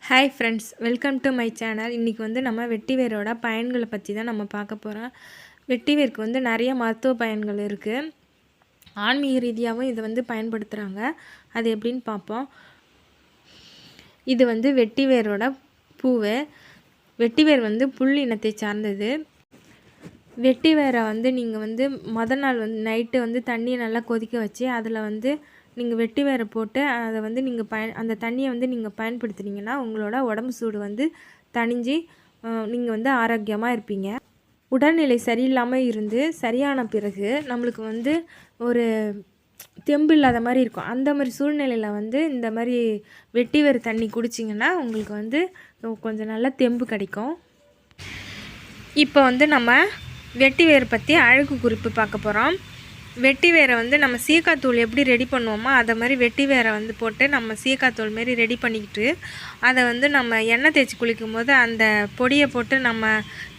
Hi friends, welcome to my channel. இன்றைக்கி வந்து நம்ம வெட்டிவேரோட பயன்களை பற்றி தான் நம்ம பார்க்க போகிறோம். வெட்டிவேருக்கு வந்து நிறைய மருத்துவ பயன்கள் இருக்குது. ஆன்மீக ரீதியாகவும் இதை வந்து பயன்படுத்துகிறாங்க. அது எப்படின்னு பார்ப்போம். இது வந்து வெட்டிவேரோட பூவு. வெட்டிவேர் வந்து புல் இனத்தை சார்ந்தது. வெட்டிவேரை வந்து நீங்கள் வந்து மொதல் நாள் வந்து நைட்டு வந்து தண்ணியை நல்லா கொதிக்க வச்சு அதில் வந்து நீங்கள் வெட்டிவேரை போட்டு அதை வந்து நீங்கள் அந்த தண்ணியை வந்து நீங்கள் பயன்படுத்துனீங்கன்னா உங்களோட உடம்பு சூடு வந்து தணிஞ்சு நீங்கள் வந்து ஆரோக்கியமாக இருப்பீங்க. உடல்நிலை சரியில்லாமல் இருந்து சரியான பிறகு நம்மளுக்கு வந்து ஒரு தெம்பு இல்லாத மாதிரி இருக்கும். அந்த மாதிரி சூழ்நிலையில் வந்து இந்த மாதிரி வெட்டிவேர் தண்ணி குடிச்சிங்கன்னா உங்களுக்கு வந்து கொஞ்சம் நல்லா தெம்பு கிடைக்கும். இப்போ வந்து நம்ம வெட்டிவேர் பற்றி அழகு குறிப்பு பார்க்க போகிறோம். வெட்டிவேரை வந்து நம்ம சீக்காத்தூள் எப்படி ரெடி பண்ணுவோமோ அதை மாதிரி வெட்டிவேரை வந்து போட்டு நம்ம சீக்காத்தூள் மாரி ரெடி பண்ணிக்கிட்டு அதை வந்து நம்ம எண்ணெய் தேய்ச்சி குளிக்கும் போது அந்த பொடியை போட்டு நம்ம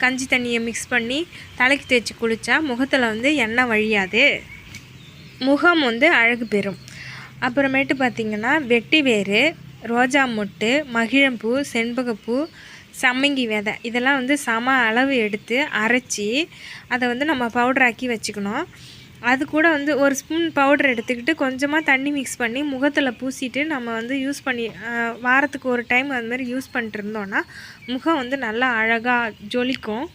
கஞ்சி தண்ணியை மிக்ஸ் பண்ணி தலைக்கு தேய்ச்சி குளித்தா முகத்தில் வந்து எண்ணெய் வழியாது, முகம் வந்து அழகு பெறும். அப்புறமேட்டு பார்த்திங்கன்னா வெட்டிவேர், ரோஜா மொட்டு, மகிழம்பூ, செண்பகப்பூ, சம்மங்கி விதை இதெல்லாம் வந்து சம அளவு எடுத்து அரைச்சி அதை வந்து நம்ம பவுடராக்கி வச்சுக்கணும். அது கூட வந்து ஒரு ஸ்பூன் பவுடர் எடுத்துக்கிட்டு கொஞ்சமாக தண்ணி மிக்ஸ் பண்ணி முகத்தில் பூசிட்டு நம்ம வந்து யூஸ் பண்ணி வாரத்துக்கு ஒரு டைம் அது மாதிரி யூஸ் பண்ணிட்டு இருந்தோன்னா முகம் வந்து நல்லா அழகாக ஜொலிக்கும்.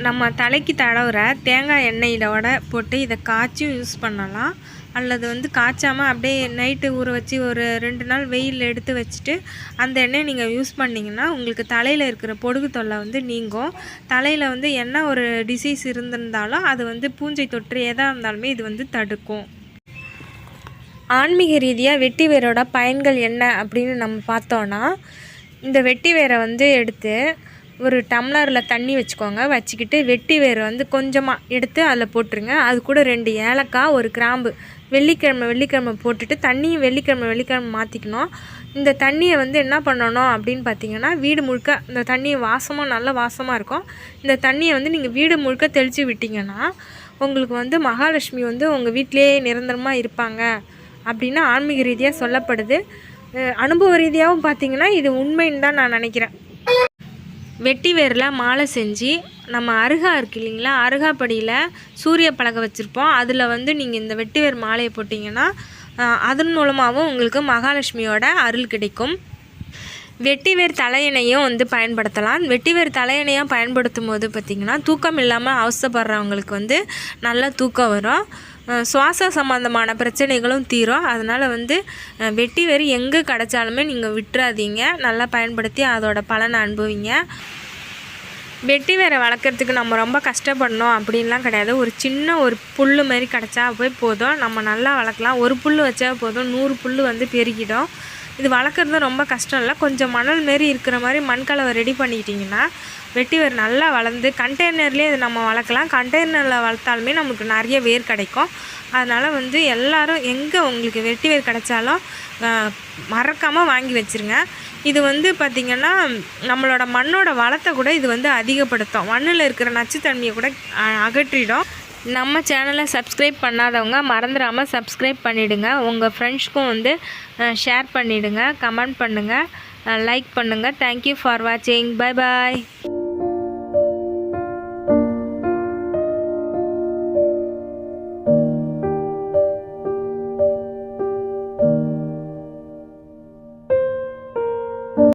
நம்ம தலைக்கு தடவுற தேங்காய் எண்ணெயோட போட்டு இதை காய்ச்சும் யூஸ் பண்ணலாம். அல்லது வந்து காய்ச்சாமல் அப்படியே நைட்டு ஊற வச்சு ஒரு 2 நாள் வெயில் எடுத்து வச்சுட்டு அந்த எண்ணெயை நீங்கள் யூஸ் பண்ணிங்கன்னா உங்களுக்கு தலையில் இருக்கிற பொடுகு தொல்லை வந்து நீங்கும். தலையில் வந்து என்ன ஒரு டிசீஸ் இருந்திருந்தாலும் அது வந்து பூஞ்சை தொற்று எதாக இருந்தாலுமே இது வந்து தடுக்கும். ஆன்மீக ரீதியாக வெட்டிவேரோட பயன்கள் என்ன அப்படின்னு நம்ம பார்த்தோன்னா, இந்த வெட்டிவேரை வந்து எடுத்து ஒரு டம்ளரில் தண்ணி வச்சுக்கோங்க. வச்சுக்கிட்டு வெட்டிவேரை வந்து கொஞ்சமாக எடுத்து அதில் போட்டுருங்க. அது கூட 2 ஏலக்காய், 1 கிராம்பு வெள்ளிக்கிழமை போட்டுட்டு தண்ணியும் வெள்ளிக்கிழமை மாற்றிக்கணும். இந்த தண்ணியை வந்து என்ன பண்ணணும் அப்படின்னு பார்த்தீங்கன்னா, வீடு முழுக்க இந்த தண்ணி நல்ல வாசமாக இருக்கும். இந்த தண்ணியை வந்து நீங்கள் வீடு முழுக்க தெளித்து விட்டிங்கன்னா உங்களுக்கு வந்து மகாலட்சுமி வந்து உங்கள் வீட்டிலேயே நிரந்தரமாக இருப்பாங்க அப்படின்னு ஆன்மீக ரீதியாக சொல்லப்படுது. அனுபவ ரீதியாகவும் பார்த்திங்கன்னா இது உண்மைன்னு தான் நான் நினைக்கிறேன். வெட்டிவேரில் மாலை செஞ்சு நம்ம அருகா இருக்குது இல்லைங்களா, அருகாப்படியில் சூரிய பலகை வச்சுருப்போம். அதில் வந்து நீங்கள் இந்த வெட்டிவேர் மாலையை போட்டிங்கன்னா அதன் மூலமாகவும் உங்களுக்கு மகாலட்சுமியோட அருள் கிடைக்கும். வெட்டிவேர் தலையணையும் வந்து பயன்படுத்தலாம். வெட்டிவேர் தலையணையாக பயன்படுத்தும் போது பார்த்திங்கன்னா தூக்கம் இல்லாமல் அவசப்படுறவங்களுக்கு வந்து நல்லா தூக்கம் வரும். சுவாச சம்பந்தமான பிரச்சனைகளும் தீரும். அதனால் வந்து வெட்டிவேர் எங்கே கிடைச்சாலுமே நீங்கள் விட்டுறாதீங்க. நல்லா பயன்படுத்தி அதோட பலனை அனுபவிங்க. வெட்டிவேரை வளர்க்குறதுக்கு நம்ம ரொம்ப கஷ்டப்படணும் அப்படின்லாம் கிடையாது. ஒரு சின்ன ஒரு புல் மாதிரி கிடச்சா போதும், நம்ம நல்லா வளர்க்கலாம். ஒரு புல் வச்சா போதும், 100 புல் வந்து பெருகிடும். இது வளர்க்குறது ரொம்ப கஷ்டம் இல்லை. கொஞ்சம் மணல் மாரி இருக்கிற மாதிரி மண்கலவை ரெடி பண்ணிக்கிட்டிங்கன்னா வெட்டிவேர் நல்லா வளர்ந்து கண்டெய்னர்லேயே இது நம்ம வளர்க்கலாம். கண்டெய்னரில் வளர்த்தாலுமே நமக்கு நிறைய வேர் கிடைக்கும். அதனால் வந்து எல்லோரும் எங்கே உங்களுக்கு வெட்டிவேர் கிடைச்சாலும் மறக்காமல் வாங்கி வச்சுருங்க. இது வந்து பார்த்திங்கன்னா நம்மளோட மண்ணோட வளத்தை கூட இது வந்து அதிகப்படுத்தும். மண்ணில் இருக்கிற நச்சுத்தன்மையை கூட அகற்றிடும். நம்ம சேனலை சப்ஸ்கிரைப் பண்ணாதவங்க மறந்துடாமல் சப்ஸ்கிரைப் பண்ணிவிடுங்க. உங்கள் ஃப்ரெண்ட்ஸ்க்கும் வந்து ஷேர் பண்ணிவிடுங்க, கமெண்ட் பண்ணுங்கள், லைக் பண்ணுங்கள். தேங்க்யூ ஃபார் வாட்சிங். Bye bye.